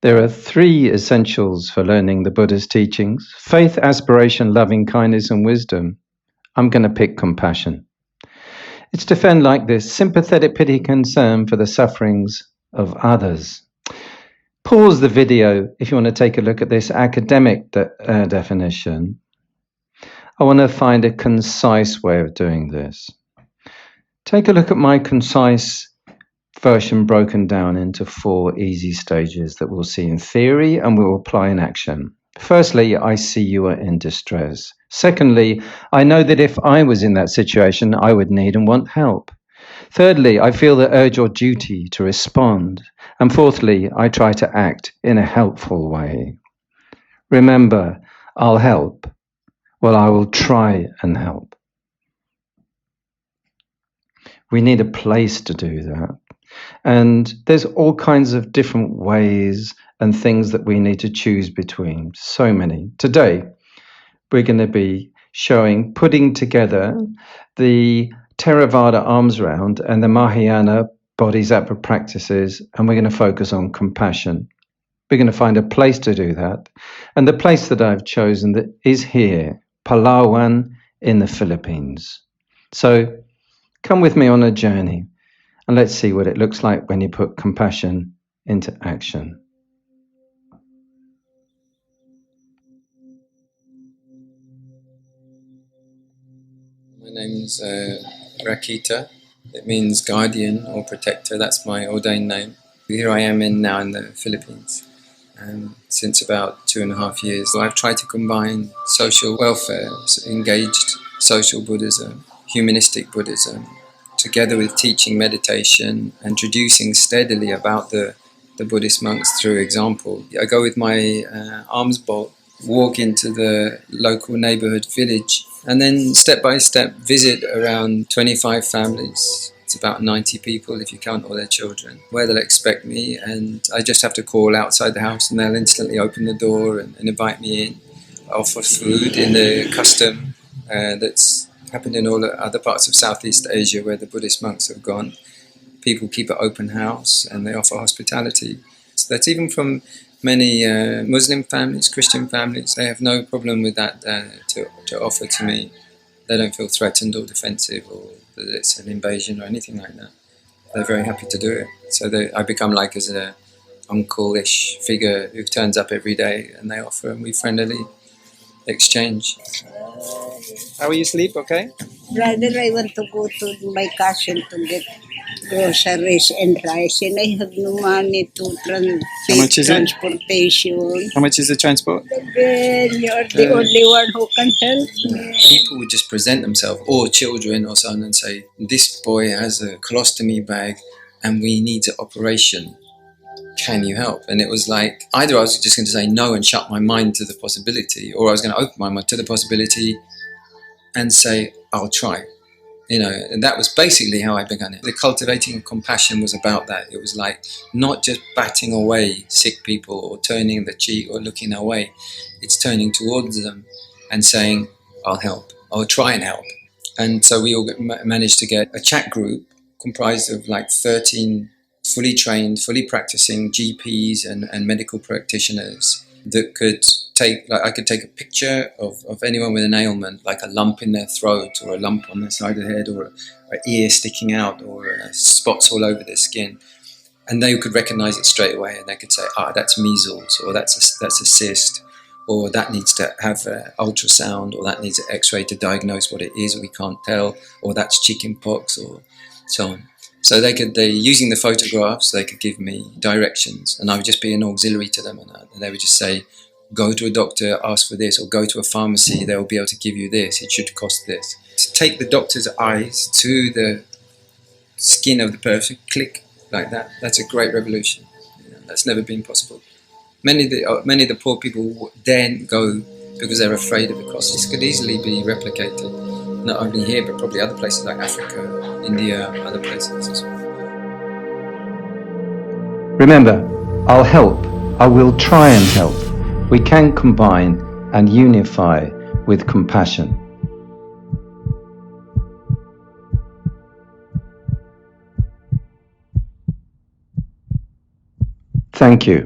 There are three essentials for learning the Buddha's teachings: faith, aspiration, loving kindness, and wisdom. I'm going to pick compassion. It's to defend like this: sympathetic pity, concern for the sufferings of others. Pause the video if you want to take a look at this academic definition. I want to find a concise way of doing this. Take a look at my concise version broken down into 4 easy stages that we'll see in theory and we'll apply in action. Firstly, I see you are in distress. Secondly, I know that if I was in that situation, I would need and want help. Thirdly, I feel the urge or duty to respond. And fourthly, I try to act in a helpful way. Remember, I'll help. Well, I will try and help. We need a place to do that. And there's all kinds of different ways and things that we need to choose between. So many. Today, we're going to be putting together the Theravada arms round and the Mahayana Bodhisattva practices, and we're going to focus on compassion. We're going to find a place to do that. And the place that I've chosen is here, Palawan in the Philippines. So come with me on a journey and let's see what it looks like when you put compassion into action. My name's Rakita. It means guardian or protector. That's my ordained name. Here I am now in the Philippines. Since about 2.5 years, I've tried to combine social welfare, engaged social Buddhism, humanistic Buddhism, together with teaching meditation, introducing steadily about the Buddhist monks through example. I go with my alms bowl, walk into the local neighborhood village, and then step by step visit around 25 families. It's about 90 people if you count all their children, where they'll expect me, and I just have to call outside the house and they'll instantly open the door and invite me in. I offer food in the custom that's happened in all the other parts of Southeast Asia where the Buddhist monks have gone. People keep an open house and they offer hospitality. So that's even from many Muslim families, Christian families. They have no problem with that to offer to me. They don't feel threatened or defensive or that it's an invasion or anything like that. They're very happy to do it. So I become like as an uncle-ish figure who turns up every day and they offer and we friendly exchange. How will you sleep, okay? Brother, I want to go to my cousin to get groceries and rice, and I have no money to How much is transportation. How much is the transport? Then you're the only one who can help me. People would just present themselves, or children or so on, and say, this boy has a colostomy bag and we need an operation. Can you help? And it was like, either I was just going to say no and shut my mind to the possibility, or I was going to open my mind to the possibility and say, I'll try. And that was basically how I began it. The cultivating of compassion was about that. It was like not just batting away sick people or turning the cheek or looking away. It's turning towards them and saying, I'll help. I'll try and help. And so we all managed to get a chat group comprised of like 13 fully trained, fully practicing GPs and medical practitioners that could I could take a picture of anyone with an ailment, like a lump in their throat or a lump on their side of the head or an ear sticking out or spots all over their skin. And they could recognize it straight away and they could say, that's measles, or that's a cyst, or that needs to have an ultrasound, or that needs an x-ray to diagnose what it is, or we can't tell, or that's chicken pox, or so on. So using the photographs, they could give me directions and I would just be an auxiliary to them, and they would just say, go to a doctor, ask for this, or go to a pharmacy, they'll be able to give you this, it should cost this. To take the doctor's eyes to the skin of the person, click like that, that's a great revolution. That's never been possible. Many of the poor people daren't go because they're afraid of the cost. This could easily be replicated, not only here, but probably other places like Africa, India, other places as well. Remember, I'll help. I will try and help. We can combine and unify with compassion. Thank you.